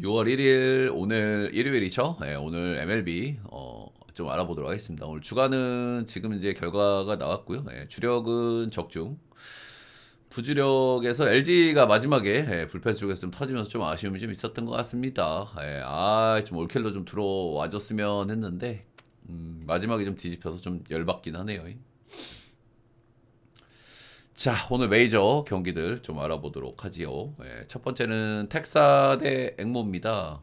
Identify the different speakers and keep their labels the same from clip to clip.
Speaker 1: 6월 1일 오늘 일요일이죠. 예, 오늘 MLB 좀 알아보도록 하겠습니다. 오늘 주간은 지금 이제 결과가 나왔고요. 예, 주력은 적중. 부주력에서 LG가 마지막에 불펜 쪽에서 좀 터지면서 좀 아쉬움이 좀 있었던 것 같습니다. 좀 올킬로 좀 들어와줬으면 했는데 마지막에 좀 뒤집혀서 좀 열받긴 하네요. 자, 오늘 메이저 경기들 좀 알아보도록 하지요. 첫 번째는 텍사 대 앵모입니다.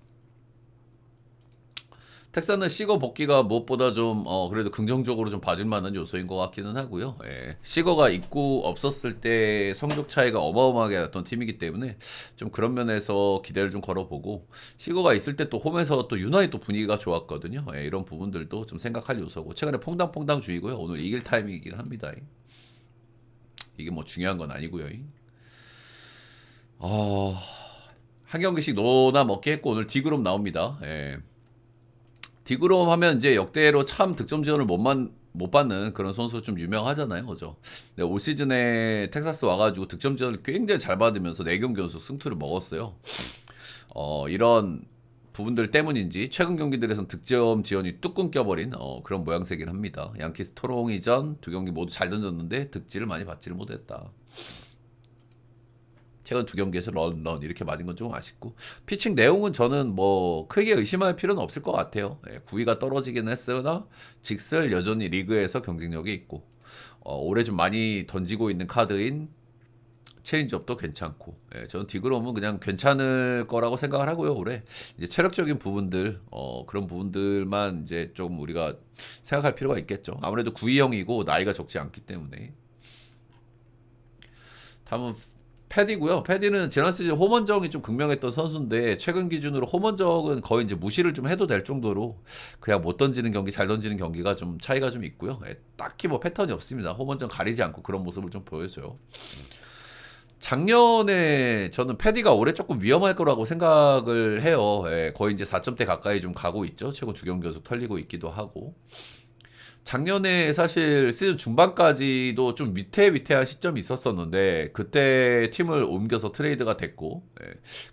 Speaker 1: 텍사는 시거 복귀가 무엇보다 좀 그래도 긍정적으로 좀 봐줄 만한 요소인 것 같기는 하고요. 시거가 있고 없었을 때 성적 차이가 어마어마하게 났던 팀이기 때문에 좀 그런 면에서 기대를 좀 걸어보고, 시거가 있을 때 또 홈에서 또 유난히 또 분위기가 좋았거든요. 이런 부분들도 좀 생각할 요소고, 최근에 퐁당퐁당 주이고요. 오늘 이길 타이밍이긴 합니다. 이게 뭐 중요한 건 아니고요. 어, 한 경기씩 노나 먹게 했고 오늘 디그롬 나옵니다. 디그롬 하면 이제 역대로 참 득점 지원을 못 받는 그런 선수 좀 유명하잖아요. 그죠? 근데 올 시즌에 텍사스 와가지고 득점 지원을 굉장히 잘 받으면서 4경기 연속 승투를 먹었어요. 이런 부분들 때문인지 최근 경기들에선 득점 지원이 뚝 끊겨버린 그런 모양새긴 합니다. 양키스 토롱이전 두 경기 모두 잘 던졌는데 득지를 많이 받지를 못했다. 최근 두 경기에서 런 이렇게 맞은 건 좀 아쉽고, 피칭 내용은 저는 뭐 크게 의심할 필요는 없을 것 같아요. 9위가 떨어지긴 했으나 직슬 여전히 리그에서 경쟁력이 있고, 올해 좀 많이 던지고 있는 카드인 체인지업도 괜찮고, 저는 디그롬은 그냥 괜찮을 거라고 생각을 하고요. 올해 이제 체력적인 부분들, 그런 부분들만 이제 좀 우리가 생각할 필요가 있겠죠. 아무래도 9위형이고 나이가 적지 않기 때문에. 다음은 패디고요. 패디는 지난 시즌 홈런정이 좀 극명했던 선수인데 최근 기준으로 홈런정은 거의 이제 무시를 좀 해도 될 정도로 그냥 못 던지는 경기, 잘 던지는 경기가 좀 차이가 좀 있고요. 딱히 뭐 패턴이 없습니다. 홈런정 가리지 않고 그런 모습을 좀 보여줘요. 작년에 저는 패디가 올해 조금 위험할 거라고 생각을 해요. 거의 이제 4점대 가까이 좀 가고 있죠. 최근 두 경기 연속 털리고 있기도 하고. 작년에 사실 시즌 중반까지도 좀 위태위태한 시점이 있었었는데 그때 팀을 옮겨서 트레이드가 됐고,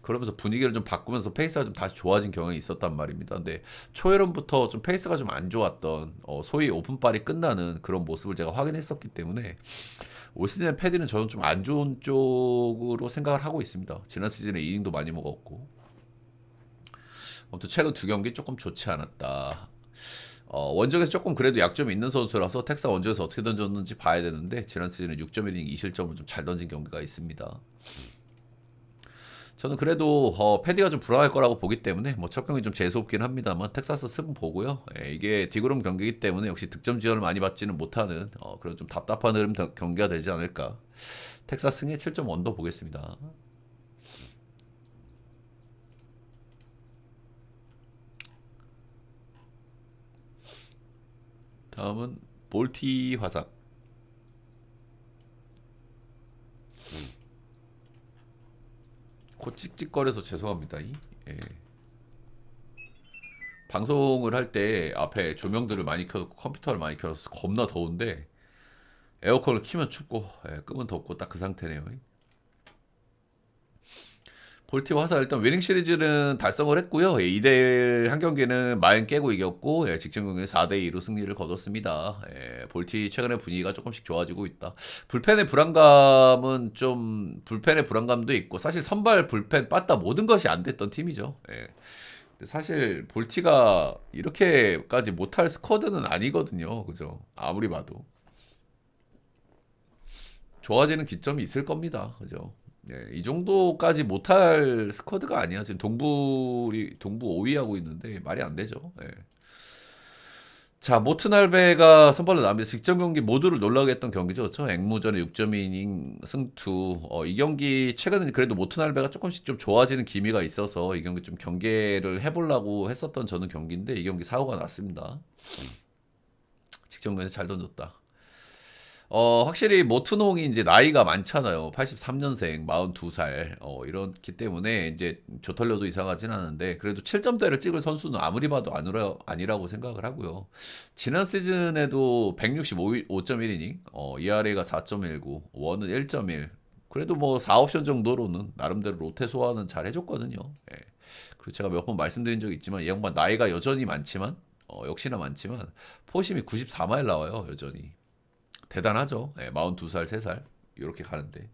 Speaker 1: 그러면서 분위기를 좀 바꾸면서 페이스가 좀 다시 좋아진 경향이 있었단 말입니다. 근데 초여름부터 좀 페이스가 좀 안 좋았던, 소위 오픈빨이 끝나는 그런 모습을 제가 확인했었기 때문에 올 시즌의 패디는 저는 좀 안 좋은 쪽으로 생각을 하고 있습니다. 지난 시즌에 이닝도 많이 먹었고, 아무튼 최근 두 경기 조금 좋지 않았다. 원정에서 조금 그래도 약점이 있는 선수라서 텍사 원정에서 어떻게 던졌는지 봐야 되는데 지난 시즌에 6.1이닝 2실점을 좀 잘 던진 경기가 있습니다. 저는 그래도 패디가 좀 불안할 거라고 보기 때문에 뭐 첫 경기 좀 재수없긴 합니다만 텍사스 승 보고요. 이게 디그롬 경기이기 때문에 역시 득점 지원을 많이 받지는 못하는 그런 좀 답답한 흐름 경기가 되지 않을까. 텍사스 승에 7점 언더 보겠습니다. 다음은 볼티 화삭. 코 찍찍거려서 죄송합니다. 예. 방송을 할 때 앞에 조명들을 많이 켜놓고 컴퓨터를 많이 켜서 겁나 더운데 에어컨을 키면 춥고, 끄면 덥고 딱 그 상태네요. 볼티 화사 일단 위닝 시리즈는 달성을 했고요. 2대1 한 경기는 마인 깨고 이겼고, 직전 경기는 4대2로 승리를 거뒀습니다. 볼티 최근에 분위기가 조금씩 좋아지고 있다. 불펜의 불안감도 있고, 사실 선발 불펜 빠따 모든 것이 안 됐던 팀이죠. 근데 사실 볼티가 이렇게까지 못할 스쿼드는 아니거든요. 그죠? 아무리 봐도 좋아지는 기점이 있을 겁니다. 그죠? 이 정도까지 못할 스쿼드가 아니야. 지금 동부 5위 하고 있는데 말이 안 되죠. 자, 모트날베가 선발로 나옵니다. 직전 경기 모두를 놀라게 했던 경기죠. 그렇죠? 앵무전에 6.2이닝 승투. 이 경기 최근에 그래도 모트날베가 조금씩 좀 좋아지는 기미가 있어서 이 경기 좀 경계를 해보려고 했었던 저는 경기인데 이 경기 사고가 났습니다. 직전 경기에서 잘 던졌다. 확실히 모트농이 이제 나이가 많잖아요. 83년생, 42살. 이렇기 때문에 이제 조털려도 이상하진 않은데 그래도 7점대를 찍을 선수는 아무리 봐도 아니라고 생각을 하고요. 지난 시즌에도 165.1이닝, ERA가 4.19, 원은 1.1. 그래도 뭐 4옵션 정도로는 나름대로 로테 소화는 잘 해줬거든요. 예. 그리고 제가 몇 번 말씀드린 적이 있지만 이 양반 나이가 여전히 많지만 역시나 많지만 포심이 94마일 나와요. 여전히 대단하죠. 예, 42살, 3살 이렇게 가는데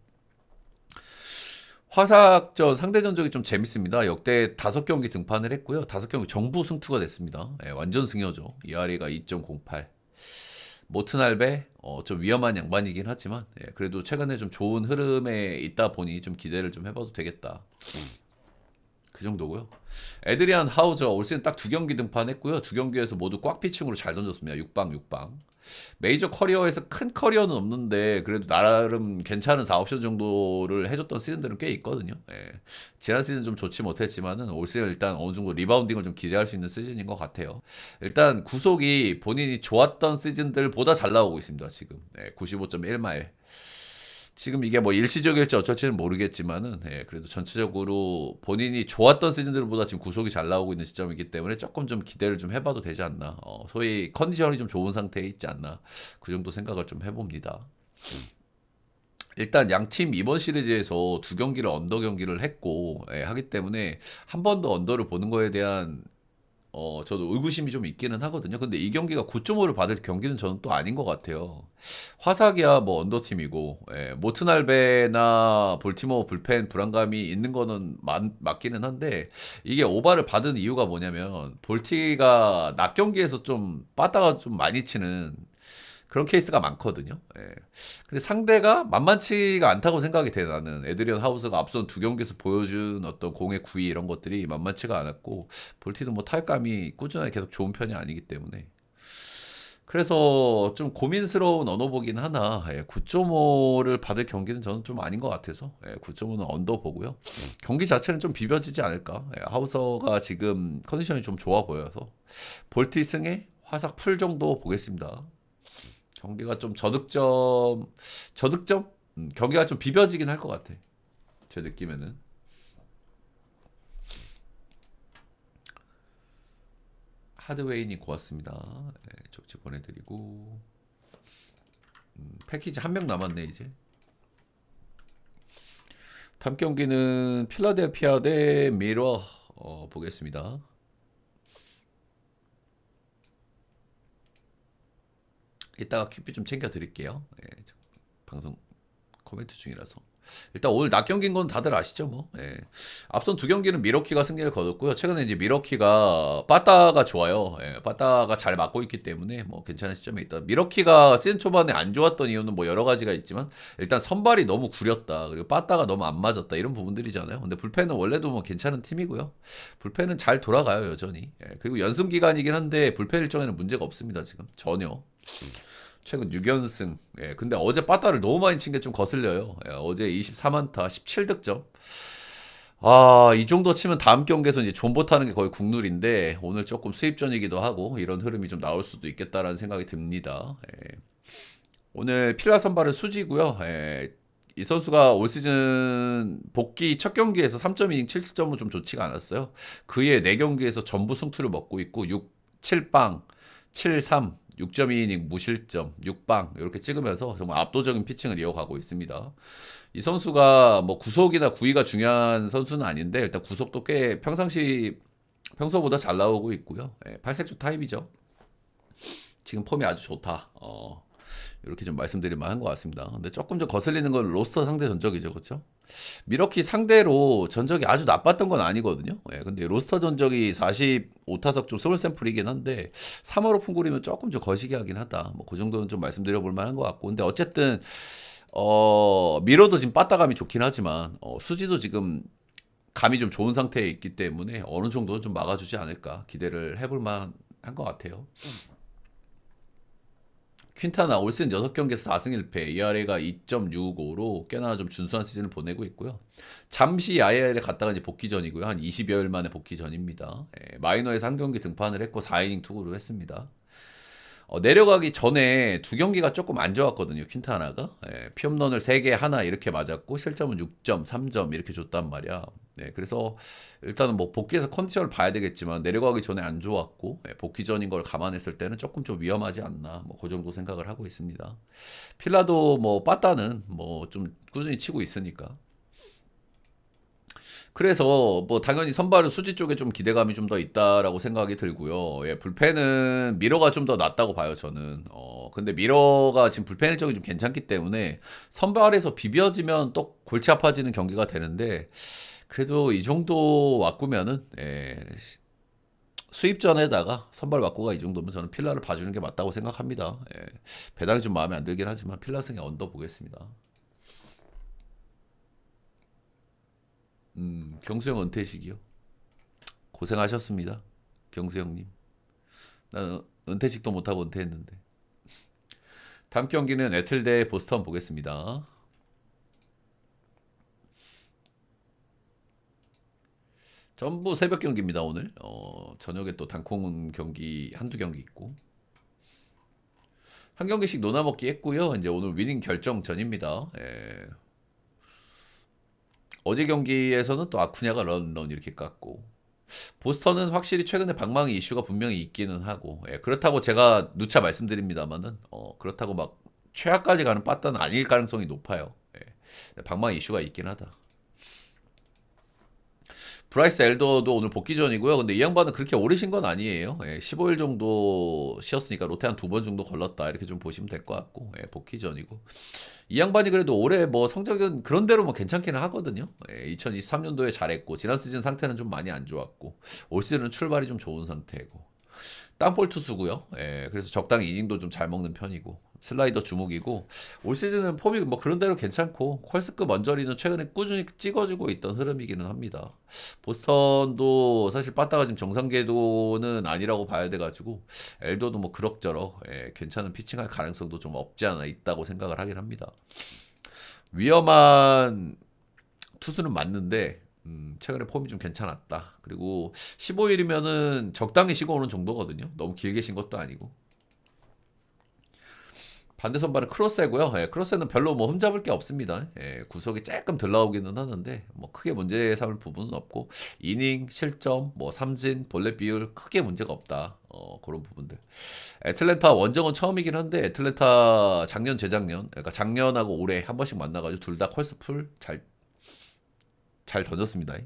Speaker 1: 화삭전 상대 전적이 좀 재밌습니다. 역대 5경기 등판을 했고요. 5경기 정부 승투가 됐습니다. 예, 완전 승여죠. 이아리가 2.08. 모트날베 좀 위험한 양반이긴 하지만 그래도 최근에 좀 좋은 흐름에 있다 보니 좀 기대를 좀 해봐도 되겠다. 그 정도고요. 에드리안 하우저 올 시즌 딱 2경기 등판했고요. 2경기에서 모두 꽉 피칭으로 잘 던졌습니다. 6방 6방. 메이저 커리어에서 큰 커리어는 없는데 그래도 나름 괜찮은 4옵션 정도를 해줬던 시즌들은 꽤 있거든요. 예. 지난 시즌 좀 좋지 못했지만은 올 시즌 일단 어느 정도 리바운딩을 좀 기대할 수 있는 시즌인 것 같아요. 일단 구속이 본인이 좋았던 시즌들보다 잘 나오고 있습니다. 지금 95.1마일. 지금 이게 뭐 일시적일지 어쩔지는 모르겠지만은 그래도 전체적으로 본인이 좋았던 시즌들보다 지금 구속이 잘 나오고 있는 시점이기 때문에 조금 좀 기대를 좀 해봐도 되지 않나. 소위 컨디션이 좀 좋은 상태에 있지 않나. 그 정도 생각을 좀 해봅니다. 일단 양 팀 이번 시리즈에서 2경기를 언더 경기를 했고 하기 때문에 한 번 더 언더를 보는 거에 대한 저도 의구심이 좀 있기는 하거든요. 근데 이 경기가 9.5를 받을 경기는 저는 또 아닌 것 같아요. 화삭이야 뭐 언더팀이고, 모트날베나 볼티모어 불펜 불안감이 있는 거는 맞기는 한데, 이게 오바를 받은 이유가 뭐냐면, 볼티가 낮 경기에서 좀 빠따가 좀 많이 치는 그런 케이스가 많거든요. 근데 상대가 만만치가 않다고 생각이 돼 나는. 에드리언 하우스가 앞선 2경기에서 보여준 어떤 공의 구위 이런 것들이 만만치가 않았고 볼티도 뭐 타격감이 꾸준하게 계속 좋은 편이 아니기 때문에 그래서 좀 고민스러운 언어보긴 하나 9.5를 받을 경기는 저는 좀 아닌 것 같아서 9.5는 언더 보고요. 경기 자체는 좀 비벼지지 않을까. 하우서가 지금 컨디션이 좀 좋아 보여서 볼티 승에 화삭 풀 정도 보겠습니다. 경기가 좀 저득점? 경기가 좀 비벼지긴 할 것 같아. 제 느낌에는. 하드웨인이 고맙습니다. 적지 보내드리고. 패키지 한 명 남았네, 이제. 다음 경기는 필라델피아 대 미러 보겠습니다. 이따가 큐피 좀 챙겨 드릴게요. 방송 코멘트 중이라서. 일단 오늘 낮 경기인 건 다들 아시죠, 뭐. 앞선 2경기는 미러키가 승리를 거뒀고요. 최근에 이제 미러키가 빠따가 좋아요. 빠따가 잘 맞고 있기 때문에 뭐 괜찮은 시점에 있다. 미러키가 시즌 초반에 안 좋았던 이유는 뭐 여러 가지가 있지만 일단 선발이 너무 구렸다. 그리고 빠따가 너무 안 맞았다. 이런 부분들이잖아요. 근데 불펜은 원래도 뭐 괜찮은 팀이고요. 불펜은 잘 돌아가요, 여전히. 그리고 연승 기간이긴 한데 불펜 일정에는 문제가 없습니다, 지금. 전혀. 최근 6연승. 근데 어제 빠따를 너무 많이 친 게 좀 거슬려요. 어제 24만타, 17득점. 이 정도 치면 다음 경기에서 이제 존버 타는 게 거의 국룰인데, 오늘 조금 수입전이기도 하고, 이런 흐름이 좀 나올 수도 있겠다라는 생각이 듭니다. 오늘 필라 선발은 수지고요. 이 선수가 올 시즌 복귀 첫 경기에서 3.2이닝 7실점은 좀 좋지가 않았어요. 그의 4경기에서 전부 승투를 먹고 있고, 7빵, 7-3, 6.2이닝 무실점, 6방 이렇게 찍으면서 정말 압도적인 피칭을 이어가고 있습니다. 이 선수가 뭐 구속이나 구위가 중요한 선수는 아닌데 일단 구속도 꽤 평소보다 잘 나오고 있고요. 8색조 타입이죠. 지금 폼이 아주 좋다. 이렇게 좀 말씀드릴 만한 것 같습니다. 근데 조금 좀 거슬리는 건 로스터 상대 전적이죠, 그렇죠? 미러키 상대로 전적이 아주 나빴던 건 아니거든요. 근데 로스터 전적이 45타석 좀 소울 샘플이긴 한데 3월 오픈구리면 조금 좀 거시기 하긴 하다. 뭐 그 정도는 좀 말씀드려 볼 만한 것 같고. 근데 어쨌든 미러도 지금 빠따감이 좋긴 하지만 수지도 지금 감이 좀 좋은 상태에 있기 때문에 어느 정도는 좀 막아주지 않을까 기대를 해볼 만한 것 같아요. 퀸타나 올 시즌 6경기에서 4승 1패, ERA가 2.65로 꽤나 좀 준수한 시즌을 보내고 있고요. 잠시 IL에 갔다가 이제 복귀전이고요. 한 20여일 만에 복귀전입니다. 마이너에서 한 경기 등판을 했고 4이닝 투구를 했습니다. 내려가기 전에 두 경기가 조금 안 좋았거든요. 퀸타나가. 예, 피홈런을 3개 하나 이렇게 맞았고 실점은 6점, 3점 이렇게 줬단 말이야. 네, 그래서 일단은 뭐 복귀해서 컨디션을 봐야 되겠지만 내려가기 전에 안 좋았고 복귀 전인 걸 감안했을 때는 조금 좀 위험하지 않나 뭐 그 정도 생각을 하고 있습니다. 필라도 뭐 빠따는 뭐 좀 꾸준히 치고 있으니까. 그래서 뭐 당연히 선발은 수지 쪽에 좀 기대감이 좀 더 있다라고 생각이 들고요. 예, 불펜은 미러가 좀 더 낫다고 봐요, 저는. 근데 미러가 지금 불펜 일정이 좀 괜찮기 때문에 선발에서 비벼지면 또 골치 아파지는 경기가 되는데 그래도 이 정도 와꾸면은 수입전에다가 선발 와꾸가 이 정도면 저는 필라를 봐주는 게 맞다고 생각합니다. 예, 배당이 좀 마음에 안 들긴 하지만 필라 승에 언더 보겠습니다. 경수형 은퇴식이요. 고생하셨습니다. 경수형님. 나는 은퇴식도 못하고 은퇴했는데. 다음 경기는 애틀 대 보스턴 보겠습니다. 전부 새벽 경기입니다, 오늘. 저녁에 또 단콩 경기 한두 경기 있고. 한 경기씩 노나먹기 했고요. 이제 오늘 위닝 결정전입니다. 예. 어제 경기에서는 또 아쿠냐가 런 이렇게 깠고. 보스턴은 확실히 최근에 방망이 이슈가 분명히 있기는 하고 그렇다고 제가 누차 말씀드립니다만은 그렇다고 막 최하까지 가는 빠따는 아닐 가능성이 높아요. 방망이 이슈가 있긴 하다. 브라이스 엘더도 오늘 복귀 전이고요. 근데 이 양반은 그렇게 오래 쉰 건 아니에요. 15일 정도 쉬었으니까 로테 한 2번 정도 걸렀다 이렇게 좀 보시면 될 것 같고 복귀 전이고 이 양반이 그래도 올해 뭐 성적은 그런대로 뭐 괜찮기는 하거든요. 2023년도에 잘했고 지난 시즌 상태는 좀 많이 안 좋았고 올 시즌은 출발이 좀 좋은 상태고 땅볼 투수고요. 그래서 적당히 이닝도 좀 잘 먹는 편이고 슬라이더 주목이고 올 시즌은 폼이 뭐 그런대로 괜찮고 퀄스급 언저리는 최근에 꾸준히 찍어주고 있던 흐름이기는 합니다. 보스턴도 사실 빠따가 지금 정상 궤도는 아니라고 봐야 돼가지고 엘도도 뭐 그럭저럭 괜찮은 피칭할 가능성도 좀 없지 않아 있다고 생각을 하긴 합니다. 위험한 투수는 맞는데 최근에 폼이 좀 괜찮았다. 그리고 15일이면은 적당히 쉬고 오는 정도거든요. 너무 길게 쉰 것도 아니고. 반대 선발은 크로세고요. 크로세는 별로 뭐 흠잡을 게 없습니다. 구속이 조금 덜 나오기는 하는데 뭐 크게 문제 삼을 부분은 없고 이닝, 실점, 뭐 삼진, 볼넷 비율 크게 문제가 없다. 그런 부분들. 애틀랜타 원정은 처음이긴 한데 애틀랜타 작년 재작년 그러니까 작년하고 올해 한 번씩 만나가지고 둘 다 콜스 풀잘 던졌습니다.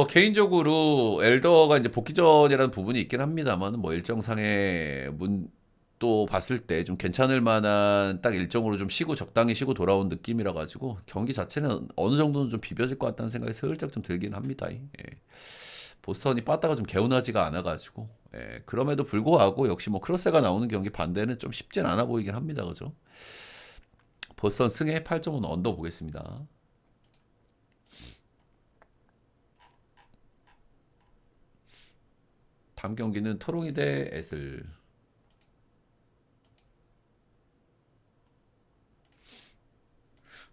Speaker 1: 개인적으로 엘더가 이제 복귀전이라는 부분이 있긴 합니다만 뭐 일정상의 또 봤을 때 좀 괜찮을 만한 딱 일정으로 좀 쉬고 적당히 쉬고 돌아온 느낌이라 가지고 경기 자체는 어느 정도는 좀 비벼질 것 같다는 생각이 슬쩍 좀 들긴 합니다. 보스턴이 빠따가 좀 개운하지가 않아 가지고 그럼에도 불구하고 역시 뭐 크로세가 나오는 경기 반대는 좀 쉽진 않아 보이긴 합니다. 그죠? 보스턴 승에 8.5 언더 보겠습니다. 다음 경기는 토롱이 대 애슬.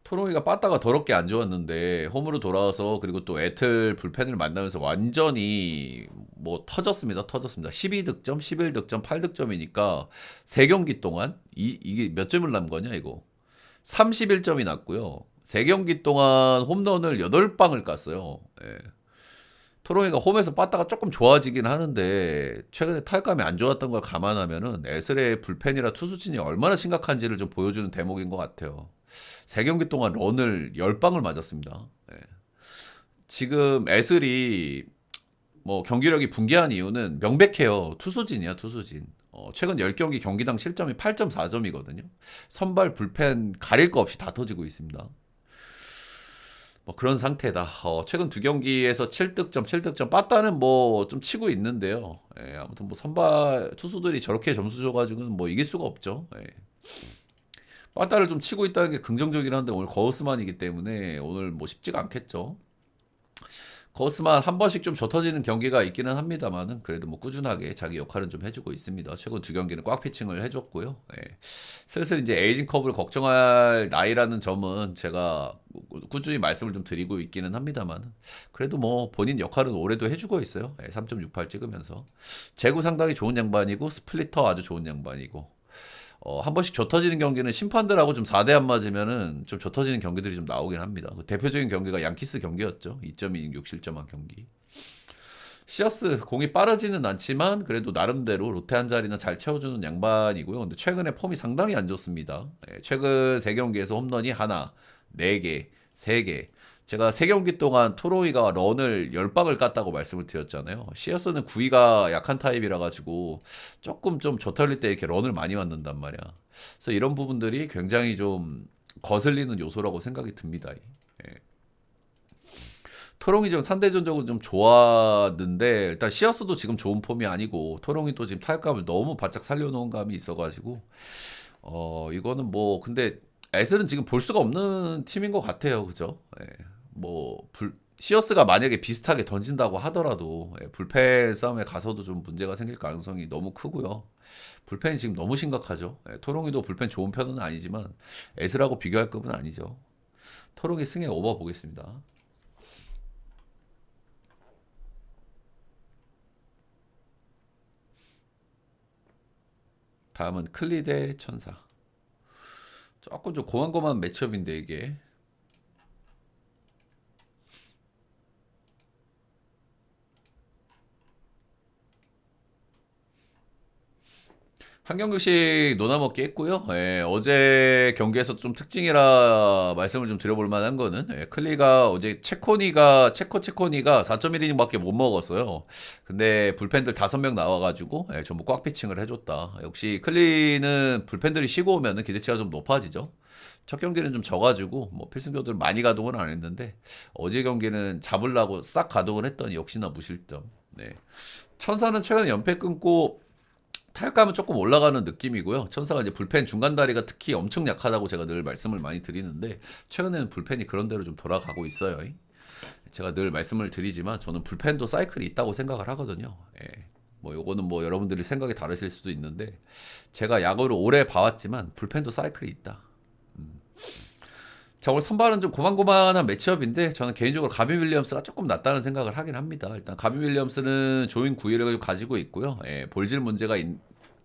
Speaker 1: 토롱이가 빠따가 더럽게 안 좋았는데 홈으로 돌아와서 그리고 또 애틀 불펜을 만나면서 완전히 뭐 터졌습니다. 12득점, 11득점, 8득점이니까 3경기 동안 이게 몇 점을 남 거냐 이거. 31점이 났고요. 3경기 동안 홈런을 8방을 깠어요. 토롱이가 홈에서 빠따가 조금 좋아지긴 하는데 최근에 타격감이 안 좋았던 걸 감안하면은 에슬의 불펜이라 투수진이 얼마나 심각한지를 좀 보여주는 대목인 것 같아요. 3경기 동안 런을 10방을 맞았습니다. 지금 에슬이 뭐 경기력이 붕괴한 이유는 명백해요. 투수진이야, 투수진. 최근 10경기 경기당 실점이 8.4점이거든요. 선발 불펜 가릴 거 없이 다 터지고 있습니다. 뭐 그런 상태다. 최근 2경기에서 7득점. 빠따는 뭐 좀 치고 있는데요. 아무튼 뭐 선발 투수들이 저렇게 점수 줘가지고는 뭐 이길 수가 없죠. 빠따를 좀 치고 있다는 게 긍정적이긴 한데 오늘 거스만이기 때문에 오늘 뭐 쉽지가 않겠죠. 거스만 한 번씩 좀 젖어지는 경기가 있기는 합니다만은 그래도 뭐 꾸준하게 자기 역할은 좀 해주고 있습니다. 최근 두 경기는 꽉 피칭을 해줬고요. 예. 슬슬 이제 에이징 커브를 걱정할 나이라는 점은 제가 꾸준히 말씀을 좀 드리고 있기는 합니다만 그래도 뭐 본인 역할은 올해도 해주고 있어요. 예, 3.68 찍으면서 제구 상당히 좋은 양반이고 스플리터 아주 좋은 양반이고 한 번씩 젖어지는 경기는 심판들하고 좀 4대 안 맞으면은 좀 젖어지는 경기들이 좀 나오긴 합니다. 그 대표적인 경기가 양키스 경기였죠. 2.26 실점한 경기. 시어스 공이 빠르지는 않지만 그래도 나름대로 로테 한 자리나 잘 채워주는 양반이고요. 근데 최근에 폼이 상당히 안 좋습니다. 예, 최근 3경기에서 홈런이 하나, 4개, 3개. 제가 3경기 동안 토로이가 런을 10방을 깠다고 말씀을 드렸잖아요. 시어스는 구위가 약한 타입이라 가지고 조금 좀 저털릴 때 이렇게 런을 많이 맞는단 말이야. 그래서 이런 부분들이 굉장히 좀 거슬리는 요소라고 생각이 듭니다. 예. 토롱이 좀 상대전적으로 좀 좋았는데 일단 시어스도 지금 좋은 폼이 아니고 토롱이 또 지금 타격감을 너무 바짝 살려놓은 감이 있어가지고 이거는 뭐 근데 에슬은 지금 볼 수가 없는 팀인 것 같아요, 그죠? 예. 뭐 시어스가 만약에 비슷하게 던진다고 하더라도 예, 불펜 싸움에 가서도 좀 문제가 생길 가능성이 너무 크고요. 불펜이 지금 너무 심각하죠. 예, 토롱이도 불펜 좋은 편은 아니지만 에슬하고 비교할 급은 아니죠. 토롱이 승에 오버 보겠습니다. 다음은 클리 대 천사. 조금 좀 고만고만 매치업인데 이게 한 경기씩 노나먹기 했고요. 예, 어제 경기에서 좀 특징이라 말씀을 좀 드려볼 만한 거는 예, 클리가 어제 체코니가 4.1이닝밖에 못 먹었어요. 근데 불펜들 5명 나와가지고 예, 전부 꽉 피칭을 해줬다. 역시 클리는 불펜들이 쉬고 오면은 기대치가 좀 높아지죠. 첫 경기는 좀 져가지고 뭐 필승조들 많이 가동을 안 했는데 어제 경기는 잡으려고 싹 가동을 했더니 역시나 무실점. 네. 천사는 최근에 연패 끊고 타격감은 조금 올라가는 느낌이고요. 천사가 이제 불펜 중간 다리가 특히 엄청 약하다고 제가 늘 말씀을 많이 드리는데 최근에는 불펜이 그런 대로 좀 돌아가고 있어요. 제가 늘 말씀을 드리지만 저는 불펜도 사이클이 있다고 생각을 하거든요. 예. 뭐 요거는 뭐 여러분들이 생각이 다르실 수도 있는데 제가 야구를 오래 봐왔지만 불펜도 사이클이 있다. 자, 오늘 선발은 좀 고만고만한 매치업인데 저는 개인적으로 가빈 윌리엄스가 조금 낫다는 생각을 하긴 합니다. 일단 가빈 윌리엄스는 조인 구위를 가지고 있고요. 예, 볼질 문제가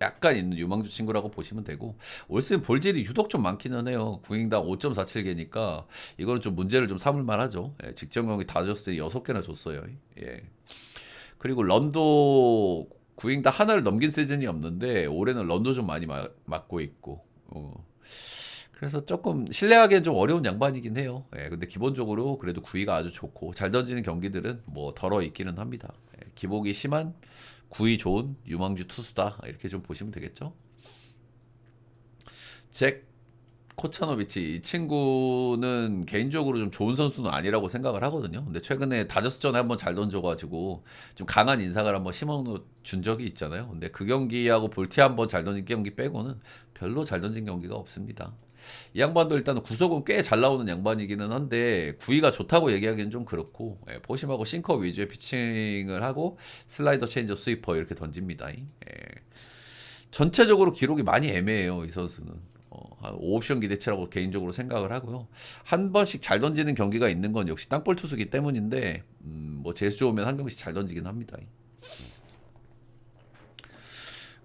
Speaker 1: 약간 있는 유망주 친구라고 보시면 되고 올 시즌 볼질이 유독 좀 많기는 해요. 구윙당 5.47개니까 이거는 좀 문제를 좀 삼을 만하죠. 예, 직전경기 다 줬을 때 6개나 줬어요. 예. 그리고 런도 구윙당 하나를 넘긴 시즌이 없는데 올해는 런도 좀 많이 맞고 있고 그래서 조금 신뢰하기엔 좀 어려운 양반이긴 해요. 예, 근데 기본적으로 그래도 구위가 아주 좋고 잘 던지는 경기들은 뭐 덜어 있기는 합니다. 예, 기복이 심한 구위 좋은 유망주 투수다 이렇게 좀 보시면 되겠죠. 잭 코차노비치 이 친구는 개인적으로 좀 좋은 선수는 아니라고 생각을 하거든요. 근데 최근에 다저스전에 한번 잘 던져가지고 좀 강한 인상을 한번 심어준 적이 있잖아요. 근데 그 경기하고 볼티 한번 잘 던진 경기 빼고는 별로 잘 던진 경기가 없습니다. 이 양반도 일단 구속은 꽤 잘 나오는 양반이기는 한데 구위가 좋다고 얘기하기는 좀 그렇고 예, 포심하고 싱커 위주의 피칭을 하고 슬라이더 체인저 스위퍼 이렇게 던집니다. 예. 전체적으로 기록이 많이 애매해요 이 선수는. 한 5옵션 기대치라고 개인적으로 생각을 하고요. 한 번씩 잘 던지는 경기가 있는 건 역시 땅볼 투수기 때문인데 뭐 재수 좋으면 한 경기씩 잘 던지긴 합니다.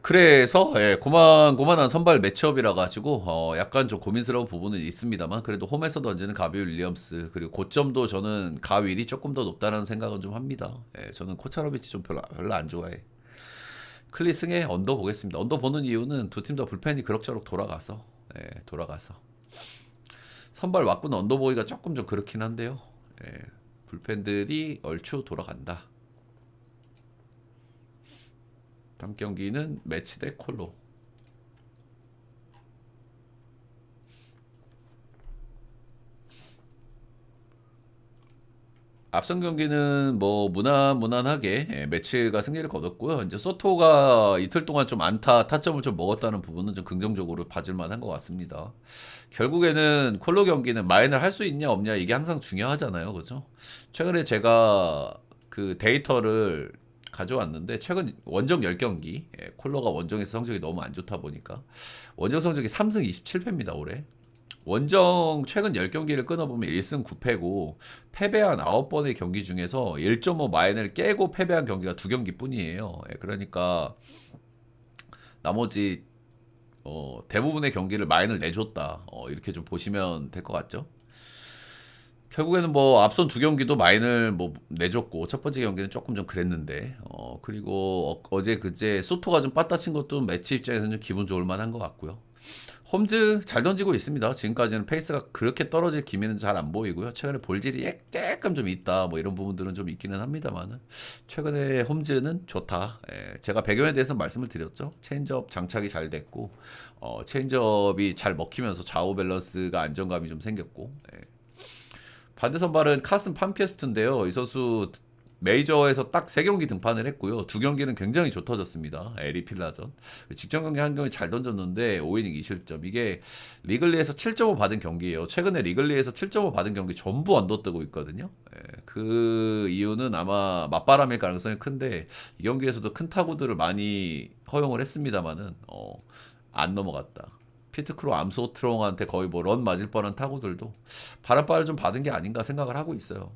Speaker 1: 그래서 예, 고만고만한 선발 매치업이라 가지고 약간 좀 고민스러운 부분은 있습니다만 그래도 홈에서 던지는 가빌 윌리엄스 그리고 고점도 저는 가윌이 조금 더 높다는 생각은 좀 합니다. 예, 저는 코차로비치 좀 별로 안 좋아해. 클리승에 언더 보겠습니다. 언더 보는 이유는 두 팀 다 불펜이 그럭저럭 돌아가서 돌아가서 선발 왁구는 언더보이가 조금 좀 그렇긴 한데요. 예, 불펜들이 얼추 돌아간다. 다음 경기는 매치 대 콜로. 앞선 경기는 뭐 무난무난하게 매치가 승리를 거뒀고요. 이제 소토가 이틀 동안 좀 안타 타점을 좀 먹었다는 부분은 좀 긍정적으로 봐줄 만한 것 같습니다. 결국에는 콜로 경기는 마인을 할 수 있냐 없냐 이게 항상 중요하잖아요. 그죠? 최근에 제가 그 데이터를 가져왔는데 최근 원정 10경기 콜로가 원정에서 성적이 너무 안 좋다 보니까 원정 성적이 3승 27패입니다 올해. 원정 최근 10경기를 끊어보면 1승 9패고 패배한 9번의 경기 중에서 1.5 마인을 깨고 패배한 경기가 2경기 뿐이에요. 그러니까 나머지 대부분의 경기를 마인을 내줬다. 이렇게 좀 보시면 될 것 같죠? 결국에는 뭐 앞선 2경기도 마인을 뭐 내줬고 첫 번째 경기는 조금 좀 그랬는데 그리고 어제 그제 소토가 좀 빠따친 것도 매치 입장에서는 좀 기분 좋을 만한 것 같고요. 홈즈 잘 던지고 있습니다. 지금까지는 페이스가 그렇게 떨어질 기미는 잘 안 보이고요. 최근에 볼질이 조금 좀 있다. 뭐 이런 부분들은 좀 있기는 합니다만은 최근에 홈즈는 좋다. 제가 배경에 대해서 말씀을 드렸죠. 체인지업 장착이 잘 됐고 체인지업이 잘 먹히면서 좌우 밸런스가 안정감이 좀 생겼고 반대 선발은 카슨 팜피에스트인데요. 이 선수 메이저에서 딱 3경기 등판을 했고요. 2경기는 굉장히 좋아졌습니다. 에리 필라전. 직전 경기 한 경기 잘 던졌는데 5이닝 2실점. 이게 리글리에서 7.5 받은 경기예요. 최근에 리글리에서 7.5 받은 경기 전부 언더 뜨고 있거든요. 그 이유는 아마 맞바람일 가능성이 큰데 이 경기에서도 큰 타구들을 많이 허용을 했습니다만은 안 넘어갔다. 피트크로 암소트롱한테 거의 뭐 런 맞을 뻔한 타구들도 바람발을 좀 받은 게 아닌가 생각을 하고 있어요.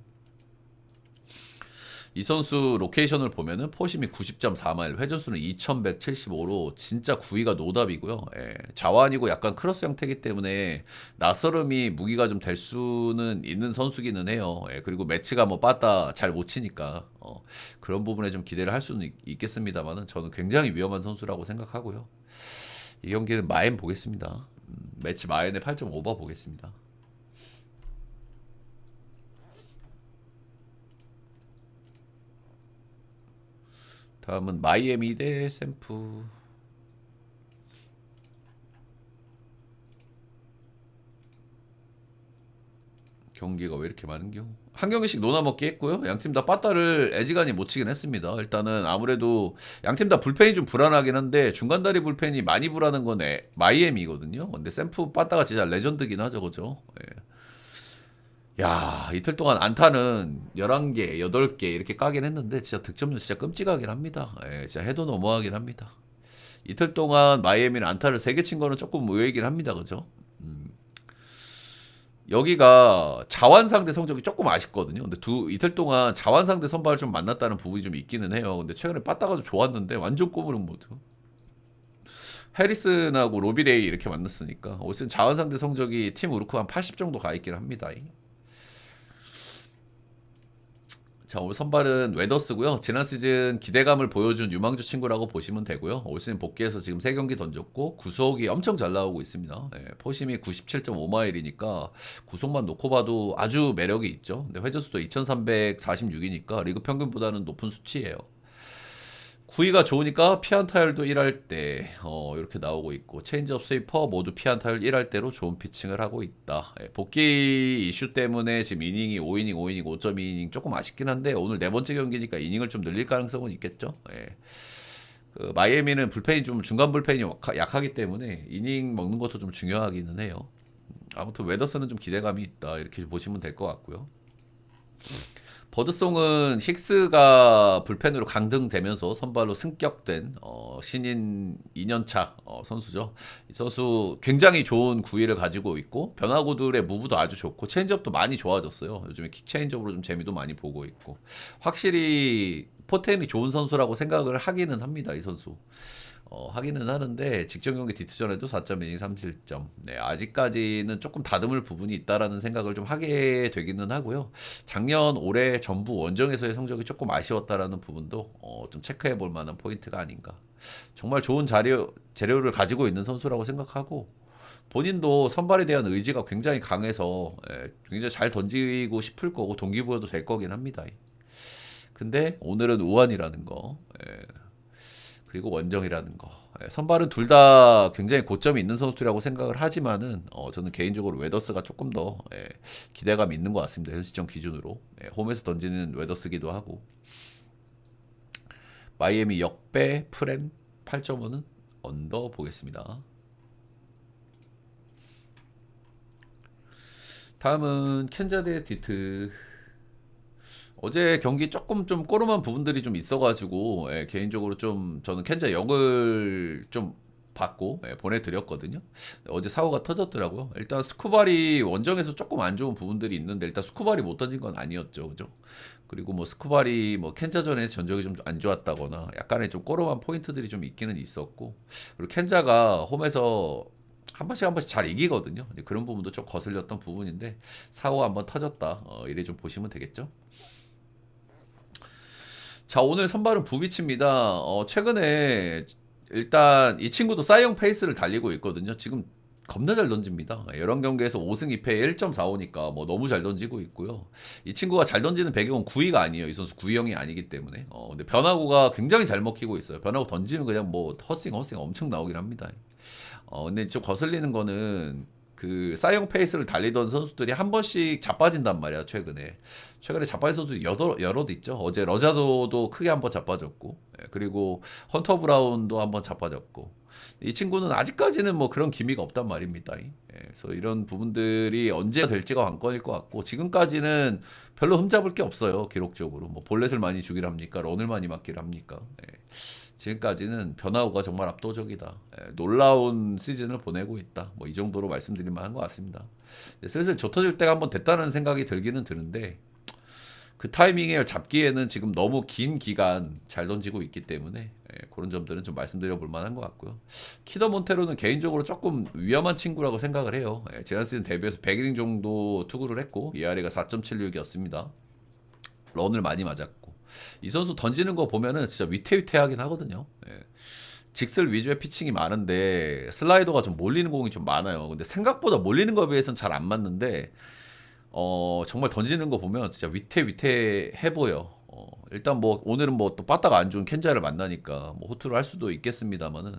Speaker 1: 이 선수 로케이션을 보면은 포심이 90.4마일, 회전수는 2175로 진짜 구위가 노답이고요. 자완이고 약간 크로스 형태이기 때문에 나서름이 무기가 좀 될 수는 있는 선수기는 해요. 그리고 매치가 뭐 빠따 잘 못 치니까 그런 부분에 좀 기대를 할 수는 있겠습니다만은 저는 굉장히 위험한 선수라고 생각하고요. 이 경기는 마인 보겠습니다. 매치 마인에 8.5바 보겠습니다. 다음은 마이애미 대 샘프. 경기가 왜 이렇게 많은겨? 한 경기씩 노나먹기 했고요. 양팀 다 빠따를 애지간히 못 치긴 했습니다. 일단은 아무래도 양팀 다 불펜이 좀 불안하긴 한데 중간다리 불펜이 많이 불안한 건 마이애미거든요. 근데 샘프 빠따가 진짜 레전드긴 하죠, 그죠? 야, 이틀 동안 안타는 11개, 8개 이렇게 까긴 했는데 진짜 득점은 진짜 끔찍하긴 합니다. 진짜 해도 너무하긴 합니다. 이틀 동안 마이애미는 안타를 3개 친 거는 조금 의외이긴 합니다. 그죠? 여기가 자완 상대 성적이 조금 아쉽거든요. 근데 이틀 동안 자완 상대 선발을 좀 만났다는 부분이 좀 있기는 해요. 근데 최근에 빠따가 좀 좋았는데 완전 꼬무름 모드. 해리슨하고 로비레이 이렇게 만났으니까 올 시즌 자완 상대 성적이 팀 우르크 한 80 정도 가 있긴 합니다. 자, 오늘 선발은 웨더스고요. 지난 시즌 기대감을 보여준 유망주 친구라고 보시면 되고요. 올 시즌 복귀해서 지금 3경기 던졌고 구속이 엄청 잘 나오고 있습니다. 포심이 97.5마일이니까 구속만 놓고 봐도 아주 매력이 있죠. 근데 회전수도 2346이니까 리그 평균보다는 높은 수치예요. 구위가 좋으니까 피안타율도 1할 때 이렇게 나오고 있고 체인지업 스위퍼 모두 피안타율 1할 때로 좋은 피칭을 하고 있다. 복귀 이슈 때문에 지금 이닝이 5이닝 5이닝 5.2이닝 조금 아쉽긴 한데 오늘 4번째 경기니까 이닝을 좀 늘릴 가능성은 있겠죠. 그 마이애미는 불펜이 좀 중간 불펜이 약하기 때문에 이닝 먹는 것도 좀 중요하기는 해요. 아무튼 웨더스는 좀 기대감이 있다 이렇게 보시면 될 것 같고요. 버드송은 힉스가 불펜으로 강등되면서 선발로 승격된 신인 2년차 선수죠. 이 선수 굉장히 좋은 구위를 가지고 있고 변화구들의 무브도 아주 좋고 체인지업도 많이 좋아졌어요. 요즘에 킥 체인지업으로 좀 재미도 많이 보고 있고 확실히 포텐이 좋은 선수라고 생각을 하기는 합니다. 이 선수. 하기는 하는데 직전 경기 디트전에도 4.2이닝 3실점. 네, 아직까지는 조금 다듬을 부분이 있다라는 생각을 좀 하게 되기는 하고요. 작년 올해 전부 원정에서의 성적이 조금 아쉬웠다라는 부분도 좀 체크해 볼 만한 포인트가 아닌가. 정말 좋은 재료를 가지고 있는 선수라고 생각하고 본인도 선발에 대한 의지가 굉장히 강해서 굉장히 잘 던지고 싶을 거고 동기부여도 될 거긴 합니다. 근데 오늘은 우완이라는 거. 그리고 원정이라는 거. 선발은 둘 다 굉장히 고점이 있는 선수들이라고 생각을 하지만은 저는 개인적으로 웨더스가 조금 더 기대감 있는 것 같습니다. 현 시점 기준으로. 홈에서 던지는 웨더스기도 하고. 마이애미 역배 프렘 8.5는 언더 보겠습니다. 다음은 켄자 대 디트. 어제 경기 조금 좀 꼬름한 부분들이 좀 있어가지고 개인적으로 좀 저는 켄자 역을 좀 받고 보내드렸거든요. 어제 사고가 터졌더라고요. 일단 스쿠발이 원정에서 조금 안 좋은 부분들이 있는데 일단 스쿠발이 못 던진 건 아니었죠, 그죠? 그리고 뭐 스쿠발이 뭐 켄자전에 전적이 좀 안 좋았다거나 약간의 좀 꼬름한 포인트들이 좀 있기는 있었고, 그리고 켄자가 홈에서 한 번씩 잘 이기거든요. 그런 부분도 좀 거슬렸던 부분인데 사고가 한번 터졌다. 이래 좀 보시면 되겠죠. 자, 오늘 선발은 부비치입니다. 최근에 일단 이 친구도 사이언 페이스를 달리고 있거든요. 지금 겁나 잘 던집니다. 여러 경기에서 5승 2패 1.45니까 뭐 너무 잘 던지고 있고요. 이 친구가 잘 던지는 배경은 구위가 아니에요. 이 선수 구위형이 아니기 때문에. 근데 변화구가 굉장히 잘 먹히고 있어요. 변화구 던지면 그냥 뭐 허스윙 엄청 나오긴 합니다. 근데 좀 거슬리는 거는 그 사이언 페이스를 달리던 선수들이 한 번씩 자빠진단 말이야, 최근에 자빠진 선수들이 여럿 있죠. 어제 러자도도 크게 한번 자빠졌고, 그리고 헌터 브라운도 한번 자빠졌고, 이 친구는 아직까지는 뭐 그런 기미가 없단 말입니다. 그래서 이런 부분들이 언제가 될지가 관건일 것 같고, 지금까지는 별로 흠잡을 게 없어요, 기록적으로. 뭐 볼넷을 많이 주길 합니까? 런을 많이 맞길 합니까? 지금까지는 변화구가 정말 압도적이다. 놀라운 시즌을 보내고 있다. 뭐 이 정도로 말씀드릴 만한 것 같습니다. 슬슬 좁혀질 때가 한번 됐다는 생각이 들기는 드는데, 그 타이밍에 잡기에는 지금 너무 긴 기간 잘 던지고 있기 때문에 그런 점들은 좀 말씀드려 볼 만한 것 같고요. 키더 몬테로는 개인적으로 조금 위험한 친구라고 생각을 해요. 지난 시즌 데뷔해서 100이닝 정도 투구를 했고 ERA가 4.76이었습니다. 런을 많이 맞았고, 이 선수 던지는 거 보면은 진짜 위태위태하긴 하거든요. 직슬 위주의 피칭이 많은데 슬라이더가 좀 몰리는 공이 좀 많아요. 근데 생각보다 몰리는 거에 비해서는 잘 안 맞는데 정말 던지는 거 보면 진짜 위태위태해 보여. 일단 뭐 오늘은 뭐 또 빠따가 안 좋은 켄자를 만나니까 뭐 호투를 할 수도 있겠습니다만은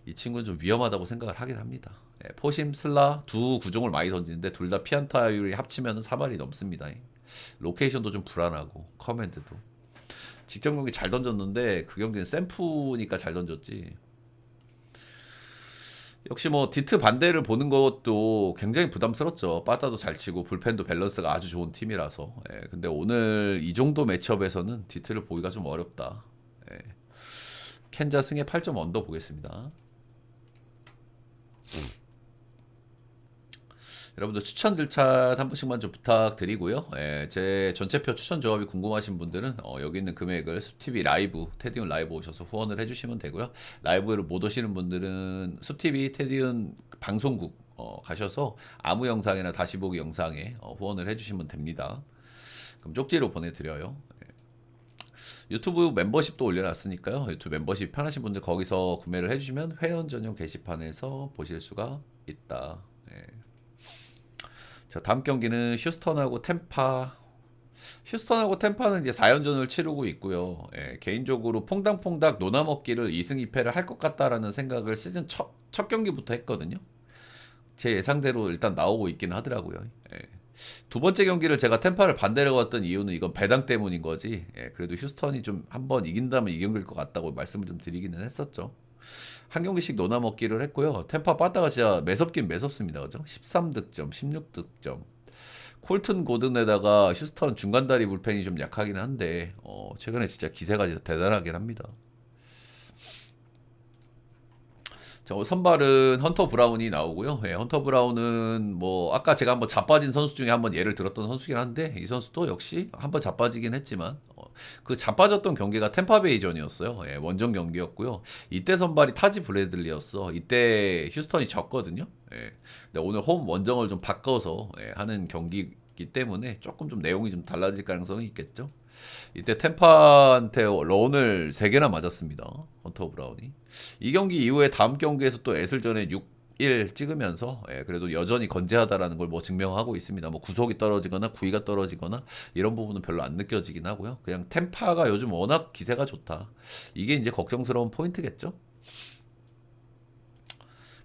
Speaker 1: 이 친구는 좀 위험하다고 생각을 하긴 합니다. 포심 슬라 두 구종을 많이 던지는데 둘 다 피안타율이 합치면 3할이 넘습니다. 로케이션도 좀 불안하고 커맨드도 직전 경기 잘 던졌는데 그 경기는 샘프니까 잘 던졌지. 역시 뭐 디트 반대를 보는 것도 굉장히 부담스럽죠. 빠따도 잘 치고 불펜도 밸런스가 아주 좋은 팀이라서. 근데 오늘 이 정도 매치업에서는 디트를 보기가 좀 어렵다. 켄자 승에 8점 언더 보겠습니다. 여러분들 추천 절차 한 번씩만 좀 부탁드리고요. 제 전체표 추천 조합이 궁금하신 분들은 여기 있는 금액을 숲TV 라이브, 테디온 라이브 오셔서 후원을 해주시면 되고요. 라이브를 못 오시는 분들은 숲TV 테디온 방송국 가셔서 아무 영상이나 다시 보기 영상에 후원을 해주시면 됩니다. 그럼 쪽지로 보내드려요. 유튜브 멤버십도 올려놨으니까요. 유튜브 멤버십 편하신 분들 거기서 구매를 해주시면 회원 전용 게시판에서 보실 수가 있다. 자, 다음 경기는 휴스턴하고 템파. 휴스턴하고 템파는 이제 4연전을 치르고 있고요. 개인적으로 퐁당퐁당 노나먹기를 2승 2패를 할 것 같다라는 생각을 시즌 첫 경기부터 했거든요. 제 예상대로 일단 나오고 있기는 하더라고요. 두 번째 경기를 제가 템파를 반대로 갔던 이유는 이건 배당 때문인 거지. 그래도 휴스턴이 좀 한번 이긴다면 이 경기일 것 같다고 말씀을 좀 드리기는 했었죠. 한 경기씩 노나먹기를 했고요. 템파 빠따가 진짜 매섭긴 매섭습니다. 그죠? 13득점, 16득점. 콜튼 고든에다가 휴스턴 중간다리 불펜이 좀 약하긴 한데 최근에 진짜 기세가 진짜 대단하긴 합니다. 자, 선발은 헌터 브라운이 나오고요. 헌터 브라운은 뭐 아까 제가 한번 자빠진 선수 중에 한번 예를 들었던 선수긴 한데 이 선수도 역시 한번 자빠지긴 했지만 그 자빠졌던 경기가 템파베이전이었어요. 원정 경기였고요. 이때 선발이 타지 브래들리였어. 이때 휴스턴이 졌거든요. 근데 오늘 홈 원정을 좀 바꿔서 하는 경기이기 때문에 조금 좀 내용이 좀 달라질 가능성이 있겠죠. 이때 템파한테 런을 3개나 맞았습니다. 헌터 브라운이. 이 경기 이후에 다음 경기에서 또 에슬전에 1 찍으면서 그래도 여전히 건재하다라는 걸 뭐 증명하고 있습니다. 뭐 구속이 떨어지거나 구위가 떨어지거나 이런 부분은 별로 안 느껴지긴 하고요. 그냥 템파가 요즘 워낙 기세가 좋다. 이게 이제 걱정스러운 포인트겠죠.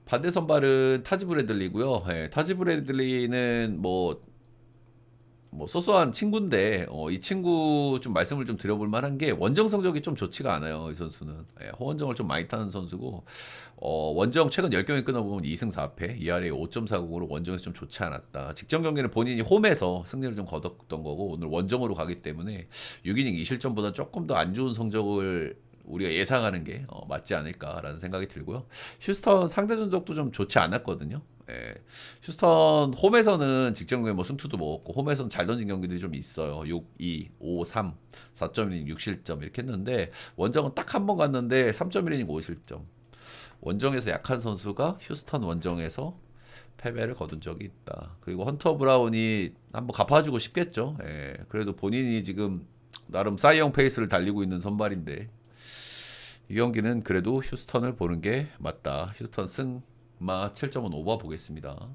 Speaker 1: 반대 선발은 타지 브래들리고요. 타지 브래들리는 뭐 소소한 친구인데 이 친구 좀 말씀을 좀 드려볼 만한 게 원정 성적이 좀 좋지가 않아요. 이 선수는 호원정을 좀 많이 타는 선수고 원정 최근 10경기 끊어보면 2승 4패 ERA 5.40으로 원정에서 좀 좋지 않았다. 직전 경기는 본인이 홈에서 승리를 좀 거뒀던 거고 오늘 원정으로 가기 때문에 6이닝 2실점보다 조금 더 안 좋은 성적을 우리가 예상하는 게 맞지 않을까라는 생각이 들고요. 휴스턴 상대 전적도 좀 좋지 않았거든요. 휴스턴 홈에서는 직전에 뭐 승투도 먹었고 홈에서는 잘 던진 경기들이 좀 있어요. 6-2, 5-3, 4.1이닝 6실점 이렇게 했는데 원정은 딱 한 번 갔는데 3.1이닝 5실점. 원정에서 약한 선수가 휴스턴 원정에서 패배를 거둔 적이 있다. 그리고 헌터 브라운이 한번 갚아주고 싶겠죠. 그래도 본인이 지금 나름 사이영 페이스를 달리고 있는 선발인데 이 경기는 그래도 휴스턴을 보는 게 맞다. 휴스턴 승마 7.5 오버 보겠습니다.